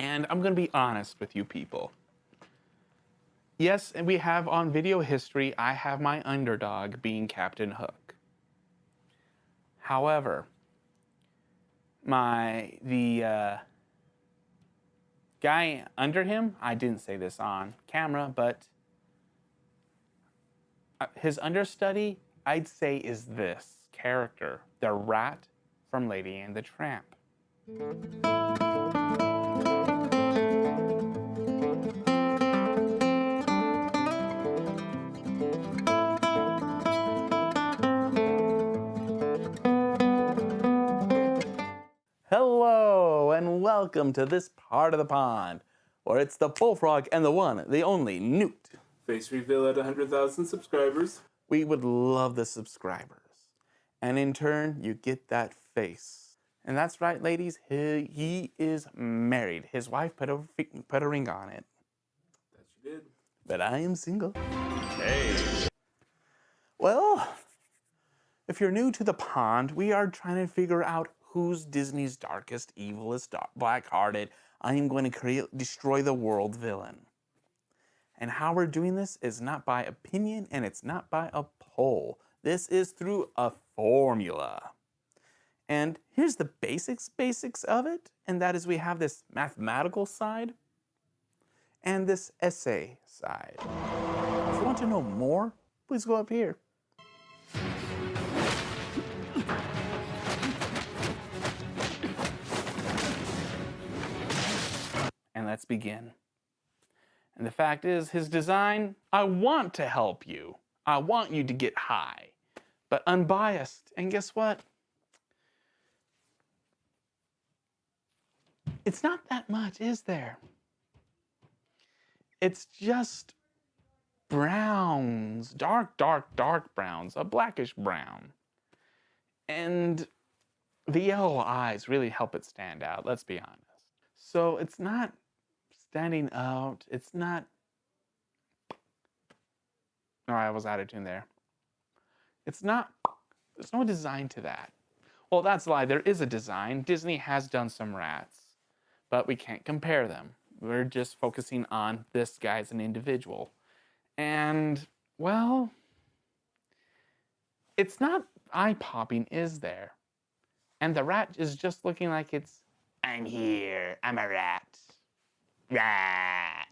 And I'm going to be honest with you people. Yes, and we have on video history, I have my underdog being Captain Hook. However, the guy under him, I didn't say this on camera, but his understudy, I'd say, is this character, the rat from Lady and the Tramp. Hello, and welcome to this part of the pond, where it's the bullfrog and the one, the only, Newt. Face reveal at 100,000 subscribers. We would love the subscribers. And in turn, you get that face. And that's right, ladies, he is married. His wife put a ring on it. That she did. But I am single. Hey. Well, if you're new to the pond, we are trying to figure out who's Disney's darkest, evilest, black-hearted, I am going to destroy the world villain. And how we're doing this is not by opinion and it's not by a poll. This is through a formula. And here's the basics of it, and that is we have this mathematical side and this essay side. If you want to know more, please go up here. And let's begin. And the fact is, his design, I want to help you. I want you to get high, but unbiased. And guess what? It's not that much, is there? It's just browns, dark browns, a blackish brown. And the yellow eyes really help it stand out, let's be honest. So it's not standing out, it's not... All right, I was out of tune there. It's not, there's no design to that. Well, that's a lie, there is a design. Disney has done some rats, but we can't compare them. We're just focusing on this guy as an individual. And, well, it's not eye-popping, is there? And the rat is just looking like it's, I'm here, I'm a rat. Rat.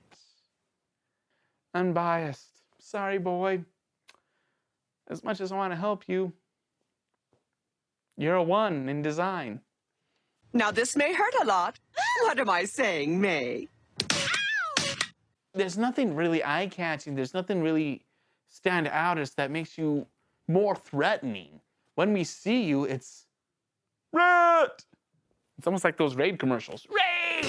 Unbiased. Sorry, boy. As much as I want to help you, you're a 1 in design. Now this may hurt a lot. What am I saying, May? There's nothing really eye-catching. There's nothing really stand out as that makes you more threatening. When we see you, it's rat. It's almost like those Raid commercials. Raid!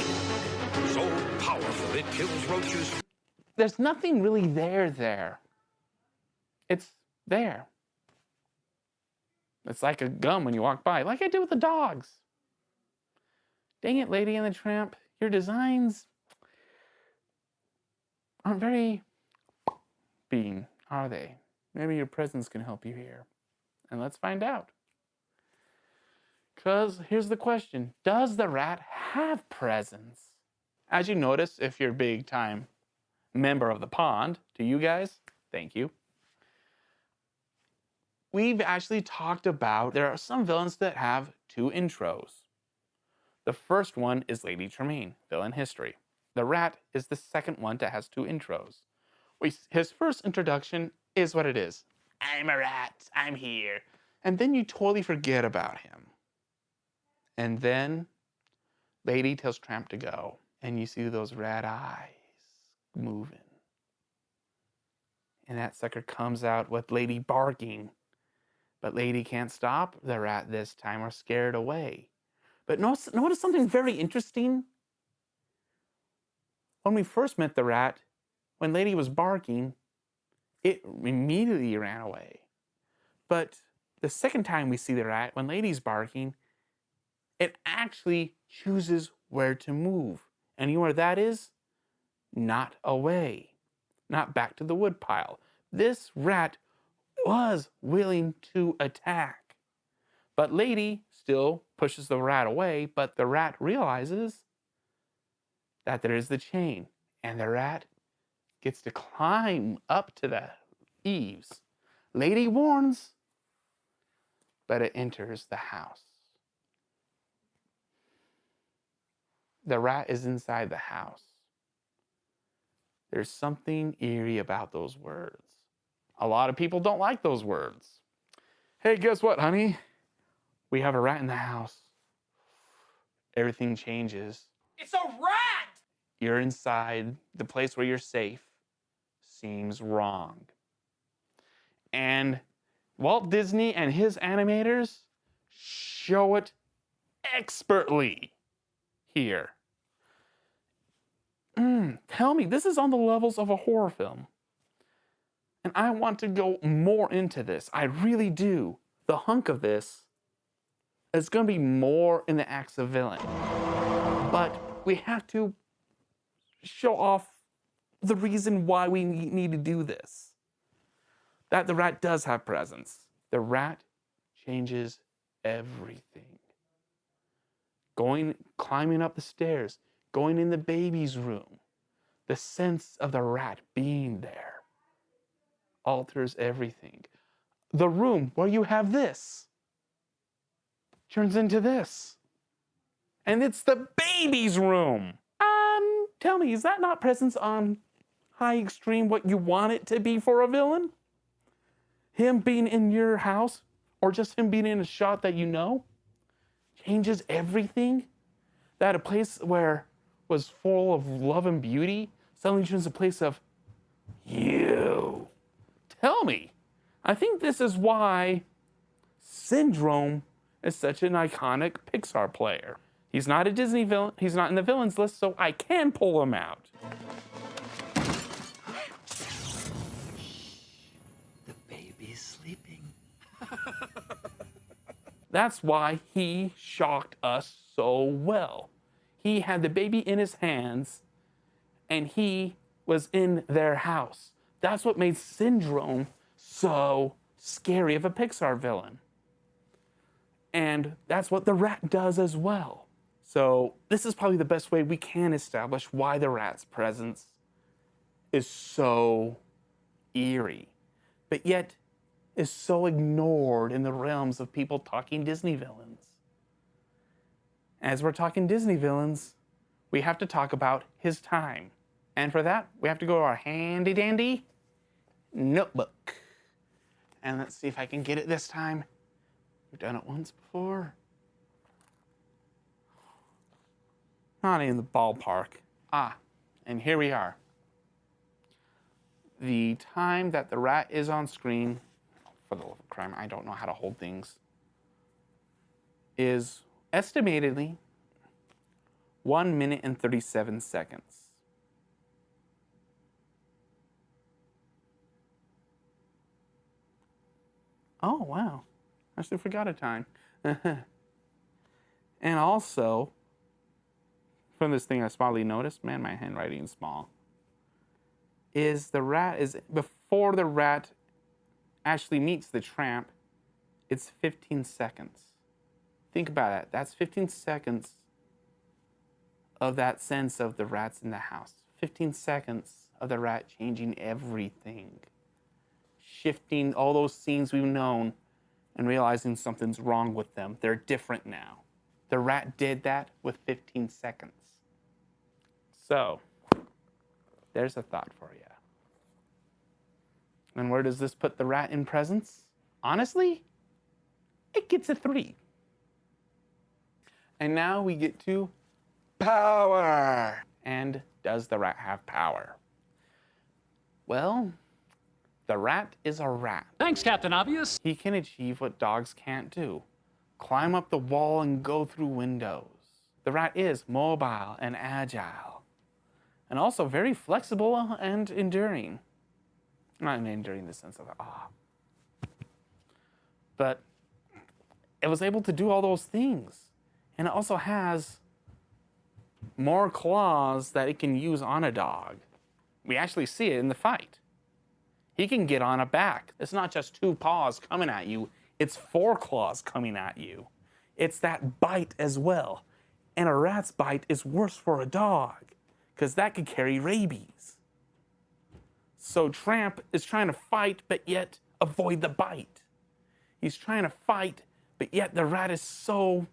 So powerful it kills roaches. There's nothing really there. It's there. It's like a gum when you walk by, like I did with the dogs. Dang it, Lady and the Tramp, your designs aren't very being, are they? Maybe your presence can help you here. And let's find out. Because here's the question. Does the rat have presence? As you notice, if you're a big-time member of the pond, to you guys, thank you. We've actually talked about there are some villains that have 2 intros. The first one is Lady Tremaine, villain history. The rat is the second one that has 2 intros. His first introduction is what it is. I'm a rat, I'm here. And then you totally forget about him. And then Lady tells Tramp to go. And you see those rat eyes moving. And that sucker comes out with Lady barking. But Lady can't stop the rat this time or scare it away. But notice something very interesting. When we first met the rat, when Lady was barking, it immediately ran away. But the second time we see the rat, when Lady's barking, it actually chooses where to move. And you know where that is? Not away. Not back to the woodpile. This rat was willing to attack. But Lady still pushes the rat away, but the rat realizes that there is the chain, and the rat gets to climb up to the eaves. Lady warns, but it enters the house. The rat is inside the house. There's something eerie about those words. A lot of people don't like those words. Hey, guess what, honey? We have a rat in the house. Everything changes. It's a rat! You're inside the place where you're safe. Seems wrong. And Walt Disney and his animators show it expertly here. Tell me, this is on the levels of a horror film. And I want to go more into this. I really do. The hunk of this is going to be more in the acts of Villainy. But we have to show off the reason why we need to do this. That the rat does have presence. The rat changes everything. Climbing up the stairs, going in the baby's room, the sense of the rat being there alters everything. The room where you have this turns into this. And it's the baby's room. Tell me, is that not presence on high extreme what you want it to be for a villain? Him being in your house, or just him being in a shot that you know, changes everything? That a place where was full of love and beauty suddenly turns a place of you. Tell me. I think this is why Syndrome is such an iconic Pixar player. He's not a Disney villain. He's not in the villains list, so I can pull him out. The baby's sleeping. That's why he shocked us so well. He had the baby in his hands, and he was in their house. That's what made Syndrome so scary of a Pixar villain. And that's what the rat does as well. So this is probably the best way we can establish why the rat's presence is so eerie, but yet is so ignored in the realms of people talking Disney villains. As we're talking Disney villains, we have to talk about his time. And for that, we have to go to our handy dandy notebook. And let's see if I can get it this time. We've done it once before. Not in the ballpark. And here we are. The time that the rat is on screen, for the love of crime, I don't know how to hold things, is estimatedly 1 minute and 37 seconds. Oh, wow. I actually forgot a time. And also, from this thing I smallly noticed, man, my handwriting is small, is the rat is, before the rat actually meets the tramp, it's 15 seconds. Think about that. That's 15 seconds of that sense of the rat's in the house. 15 seconds of the rat changing everything. Shifting all those scenes we've known and realizing something's wrong with them. They're different now. The rat did that with 15 seconds. So, there's a thought for you. And where does this put the rat in presence? Honestly, it gets a 3. And now we get to power. And does the rat have power? Well, the rat is a rat. Thanks, Captain Obvious. He can achieve what dogs can't do. Climb up the wall and go through windows. The rat is mobile and agile. And also very flexible and enduring. Not enduring in the sense of, but it was able to do all those things. And it also has more claws that it can use on a dog. We actually see it in the fight. He can get on a back. It's not just 2 paws coming at you, it's 4 claws coming at you. It's that bite as well. And a rat's bite is worse for a dog. because that could carry rabies. So Tramp is trying to fight, but yet avoid the bite. He's trying to fight, but yet the rat is so,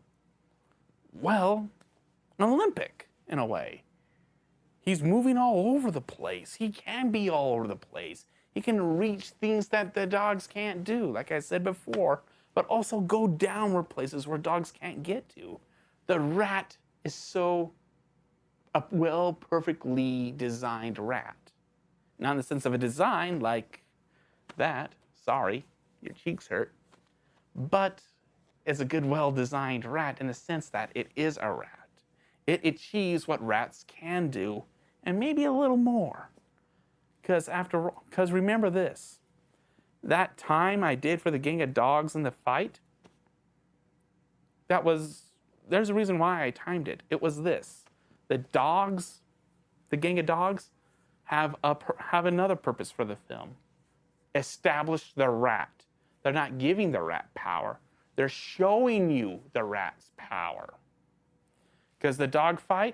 well, Olympic in a way. He's moving all over the place. He can be all over the place. He can reach things that the dogs can't do, like I said before, but also go downward places where dogs can't get to. The rat is so a perfectly designed rat. Not in the sense of a design like that. Sorry, your cheeks hurt. But it's a good, well-designed rat in the sense that it is a rat. It achieves what rats can do, and maybe a little more. Because remember this, that time I did for the gang of dogs in the fight, there's a reason why I timed it. It was this. The gang of dogs have another purpose for the film. Establish the rat. They're not giving the rat power. They're showing you the rat's power. Because the dog fight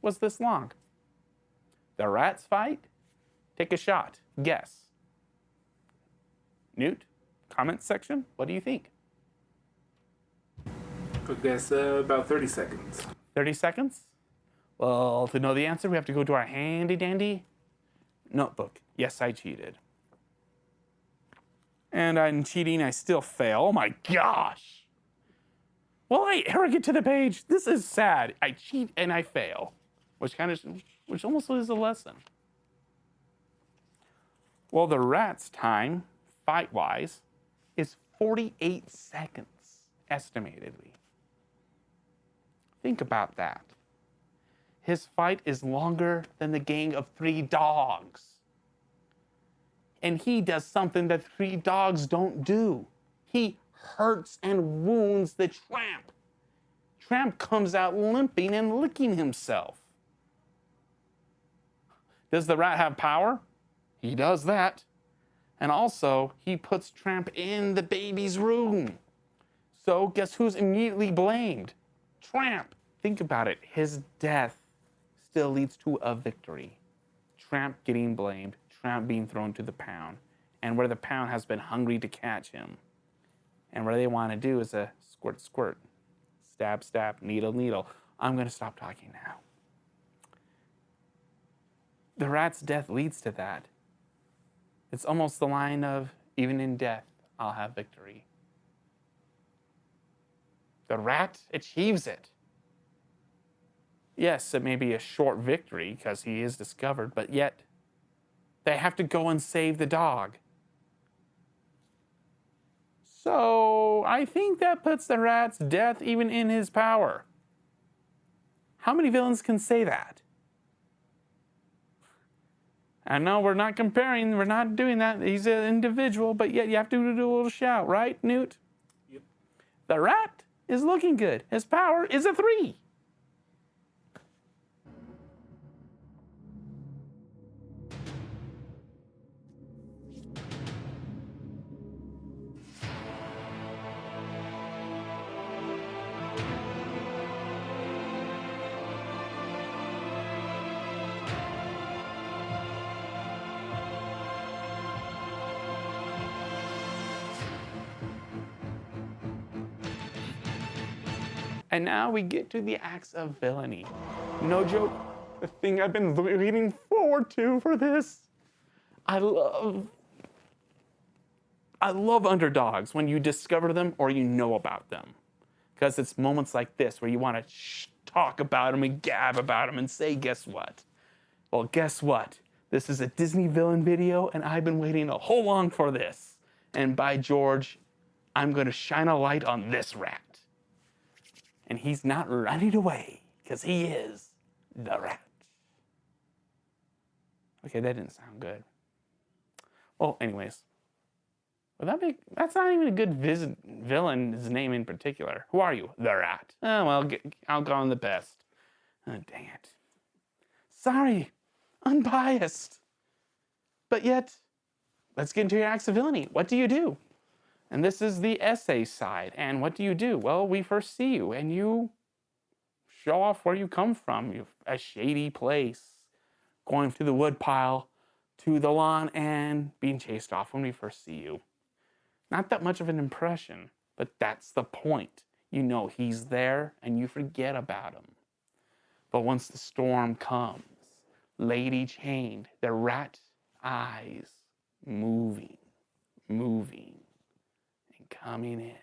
was this long. The rat's fight, take a shot. Guess. Newt, comment section, what do you think? I guess about 30 seconds. 30 seconds? Well, to know the answer, we have to go to our handy-dandy notebook. Yes, I cheated. And I'm cheating, I still fail. Oh my gosh! Will I ever get to the page? This is sad. I cheat and I fail. Which almost is a lesson. Well, the rat's time, fight-wise, is 48 seconds, estimatedly. Think about that. His fight is longer than the gang of 3 dogs. And he does something that 3 dogs don't do. He hurts and wounds the Tramp. Tramp comes out limping and licking himself. Does the rat have power? He does that. And also, he puts Tramp in the baby's room. So guess who's immediately blamed? Tramp. Think about it. His death still leads to a victory. Tramp getting blamed. Tramp being thrown to the pound. And where the pound has been hungry to catch him. And what they want to do is a squirt, squirt. Stab, stab, needle, needle. I'm going to stop talking now. The rat's death leads to that. It's almost the line of, even in death, I'll have victory. The rat achieves it. Yes, it may be a short victory because he is discovered, but yet they have to go and save the dog. So I think that puts the rat's death even in his power. How many villains can say that? I know we're not comparing, we're not doing that. He's an individual, but yet you have to do a little shout, right, Newt? Yep. The rat is looking good. His power is a 3. And now we get to the acts of villainy. No joke, the thing I've been looking forward to for this. I love underdogs when you discover them or you know about them. Because it's moments like this where you want to talk about them and gab about them and say, guess what? Well, guess what? This is a Disney villain video and I've been waiting a whole long for this. And by George, I'm going to shine a light on this rat. And he's not running away, because he is the rat. Okay, that didn't sound good. Well, anyways. Well, that's not even a good villain's name in particular. Who are you? The rat. Oh, well, I'll go on the best. Oh, dang it. Sorry, unbiased. But yet, let's get into your acts of villainy. What do you do? And this is the essay side. And what do you do? Well, we first see you and you show off where you come from. You're a shady place. going through the woodpile to the lawn and being chased off when we first see you. Not that much of an impression, but that's the point. You know he's there and you forget about him. But once the storm comes, lady chained, the rat eyes moving, and coming in.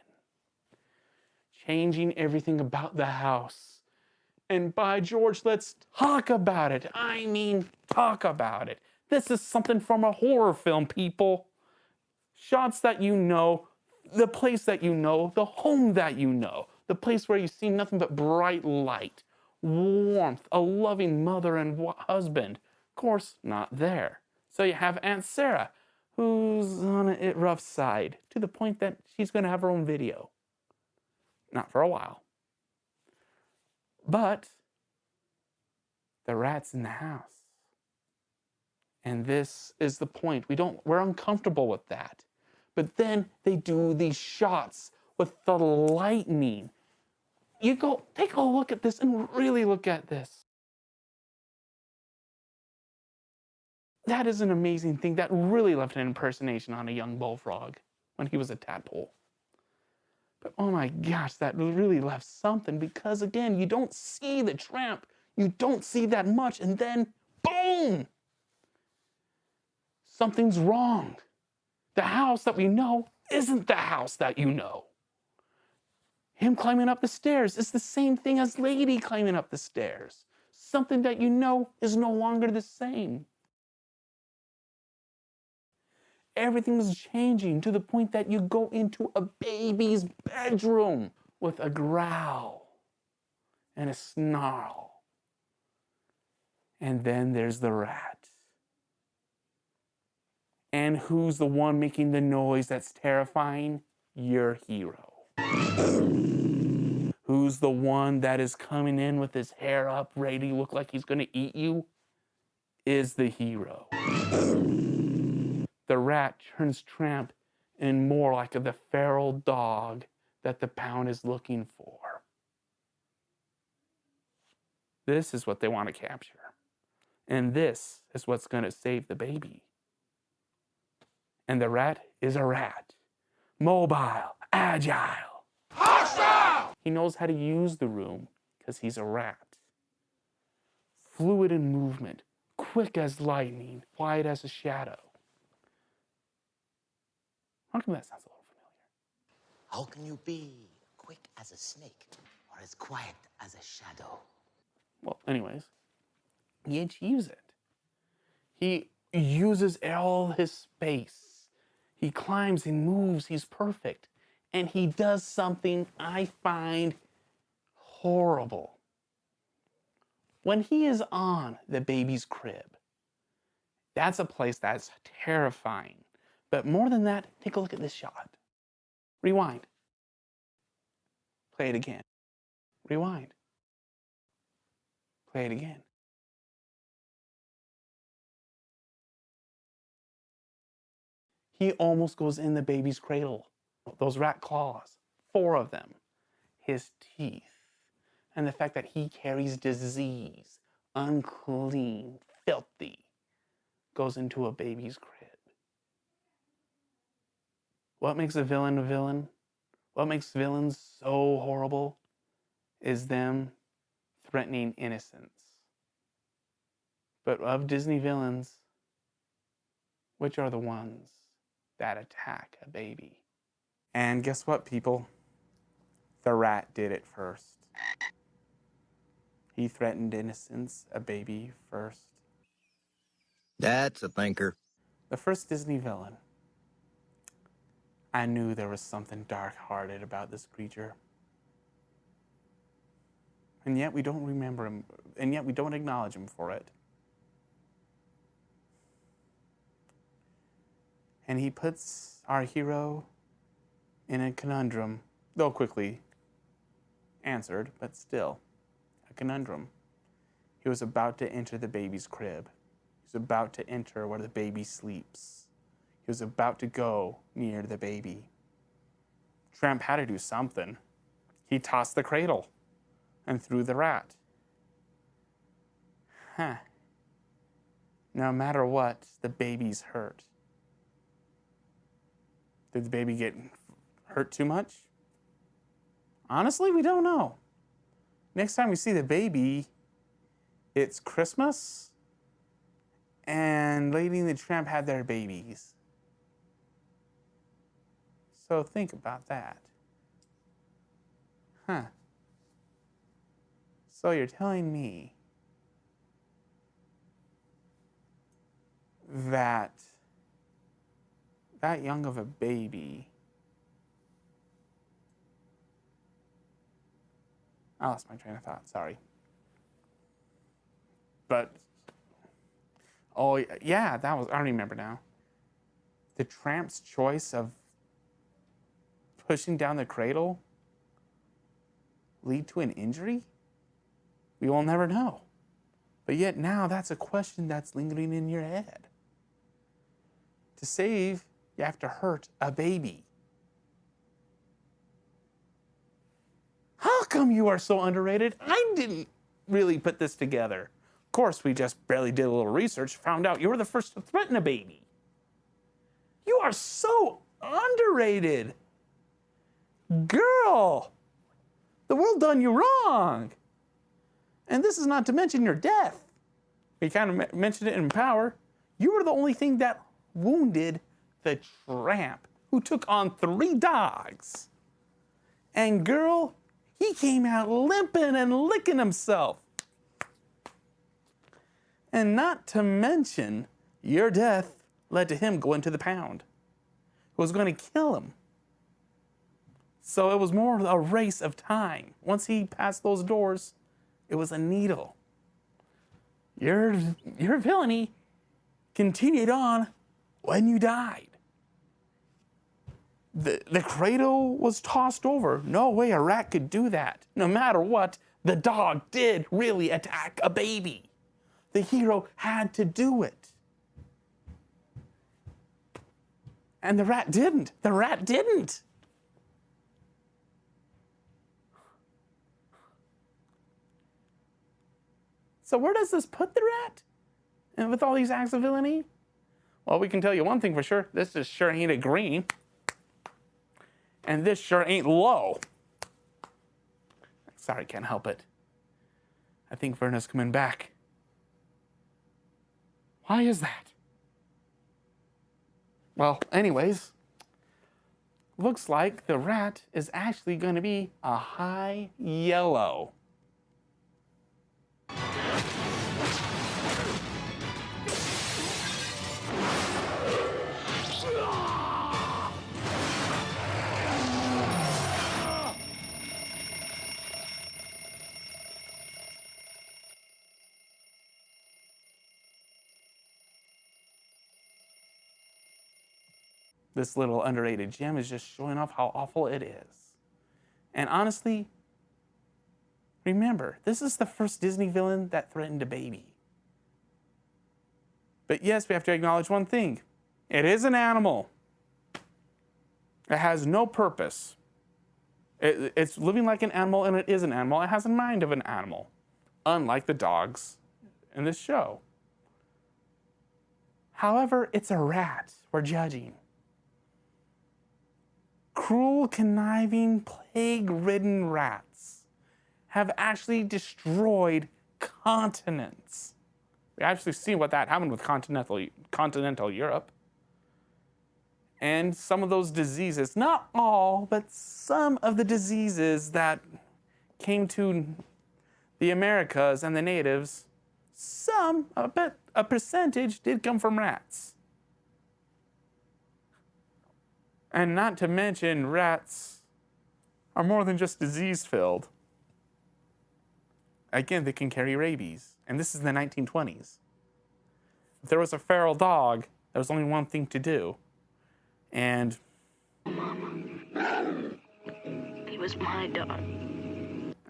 Changing everything about the house. And by George, let's talk about it. I mean, talk about it. This is something from a horror film, people. Shots that you know, the place that you know, the home that you know, the place where you see nothing but bright light, warmth, a loving mother and husband. Of course, not there. So you have Aunt Sarah, who's on a rough side, to the point that she's going to have her own video. Not for a while. But the rat's in the house. And this is the point. We're uncomfortable with that. But then they do these shots with the lightning. You go, take a look at this and really look at this. That is an amazing thing. That really left an impersonation on a young bullfrog when he was a tadpole. But oh my gosh, that really left something because again, you don't see the tramp. You don't see that much and then boom! Something's wrong. The house that we know isn't the house that you know. Him climbing up the stairs is the same thing as lady climbing up the stairs. Something that you know is no longer the same. Everything is changing to the point that you go into a baby's bedroom with a growl and a snarl. And then there's the rat. And who's the one making the noise that's terrifying? Your hero. Who's the one that is coming in with his hair up, ready to look like he's going to eat you? Is the hero. The rat turns Tramp in more like the feral dog that the pound is looking for. This is what they want to capture. And this is what's going to save the baby. And the rat is a rat. Mobile, agile. Hostile! He knows how to use the room because he's a rat. Fluid in movement, quick as lightning, quiet as a shadow. How come that sounds a little familiar? How can you be quick as a snake or as quiet as a shadow? Well, anyways, he achieves it. He uses all his space. He climbs, he moves, he's perfect. And he does something I find horrible. When he is on the baby's crib, that's a place that's terrifying. But more than that, take a look at this shot. Rewind. Play it again. Rewind. Play it again. He almost goes in the baby's cradle. Those rat claws, 4 of them. His teeth. And the fact that he carries disease, unclean, filthy, goes into a baby's crib. What makes a villain a villain? What makes villains so horrible is them threatening innocence. But of Disney villains, which are the ones that attack a baby? And guess what, people? The rat did it first. He threatened innocence, a baby first. That's a thinker. The first Disney villain. I knew there was something dark-hearted about this creature. And yet we don't remember him, and yet we don't acknowledge him for it. And he puts our hero in a conundrum, though quickly answered, but still a conundrum. He was about to enter the baby's crib. He was about to enter where the baby sleeps. He was about to go near the baby. Tramp had to do something. He tossed the cradle and threw the rat. No matter what, the baby's hurt. Did the baby get hurt too much? Honestly, we don't know. Next time we see the baby, it's Christmas, and Lady and the Tramp had their babies. So think about that. Huh. So you're telling me that that young of a baby, I lost my train of thought, sorry. But, oh yeah, that was, I remember now. The Tramp's choice of pushing down the cradle lead to an injury? We will never know. But yet now that's a question that's lingering in your head. To save, you have to hurt a baby. How come you are so underrated? I didn't really put this together. Of course, we just barely did a little research, found out you were the first to threaten a baby. You are so underrated. Girl, the world done you wrong. And this is not to mention your death. We kind of mentioned it in Power. You were the only thing that wounded the Tramp, who took on 3 dogs. And girl, he came out limping and licking himself. And not to mention, your death led to him going to the pound. It was going to kill him. So it was more a race of time. Once he passed those doors, it was a needle. Your villainy continued on when you died. The cradle was tossed over. No way a rat could do that. No matter what, the dog did really attack a baby. The hero had to do it. And the rat didn't. The rat didn't. So where does this put the rat? And with all these acts of villainy? Well, we can tell you one thing for sure. This just sure ain't a green. And this sure ain't low. Sorry, can't help it. I think Verna's coming back. Why is that? Well, anyways, looks like the rat is actually going to be a high yellow. This little underrated gem is just showing off how awful it is. And honestly, remember, this is the first Disney villain that threatened a baby. But yes, we have to acknowledge one thing. It is an animal. It has no purpose. It's living like an animal, and it is an animal. It has a mind of an animal, unlike the dogs in this show. However, it's a rat we're judging. Cruel, conniving, plague-ridden rats have actually destroyed continents. We actually see what that happened with continental Europe. And some of those diseases, not all, but some of the diseases that came to the Americas and the natives, a percentage did come from rats. And not to mention, rats are more than just disease-filled. Again, they can carry rabies. And this is the 1920s. If there was a feral dog, there was only one thing to do. And he was my dog.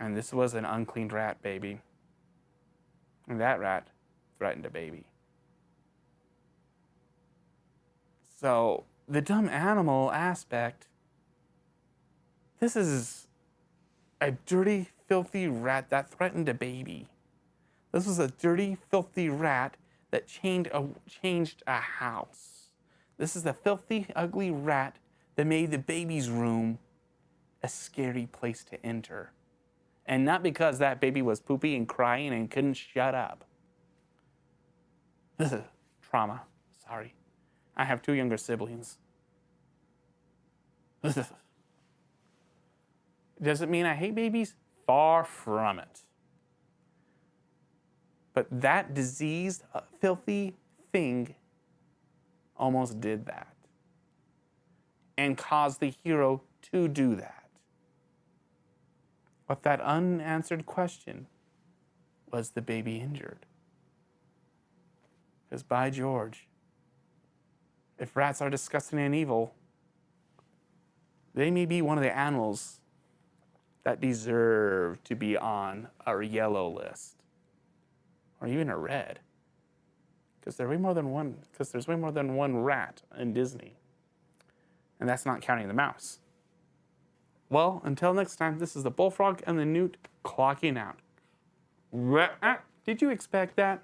And this was an uncleaned rat, baby. And that rat threatened a baby. So the dumb animal aspect, this is a dirty, filthy rat that threatened a baby. This was a dirty, filthy rat that changed a house. This is the filthy, ugly rat that made the baby's room a scary place to enter. And not because that baby was poopy and crying and couldn't shut up. Trauma. Sorry. I have 2 younger siblings. Does it mean I hate babies? Far from it. But that diseased, filthy thing almost did that. And caused the hero to do that. But that unanswered question, was the baby injured? Because by George, if rats are disgusting and evil, they may be one of the animals that deserve to be on a yellow list. Or even a red. Because there's way more than one rat in Disney. And that's not counting the mouse. Well, until next time, this is the Bullfrog and the Newt clocking out. Did you expect that?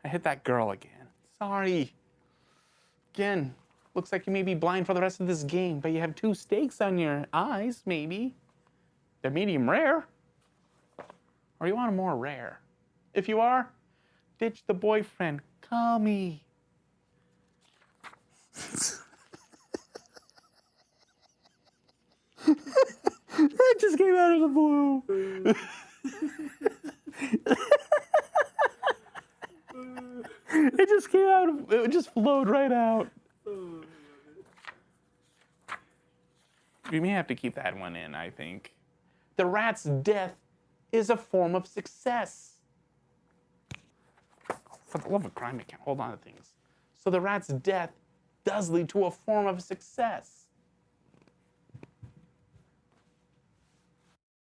I hit that girl again. Sorry. Again, looks like you may be blind for the rest of this game, but you have 2 stakes on your eyes, maybe. They're medium rare. Or you want them more rare. If you are, ditch the boyfriend. Call me. That just came out of the blue. It just came out. It just flowed right out. We may have to keep that one in, I think. The rat's death is a form of success. For the love of crime, I can't hold on to things. So the rat's death does lead to a form of success.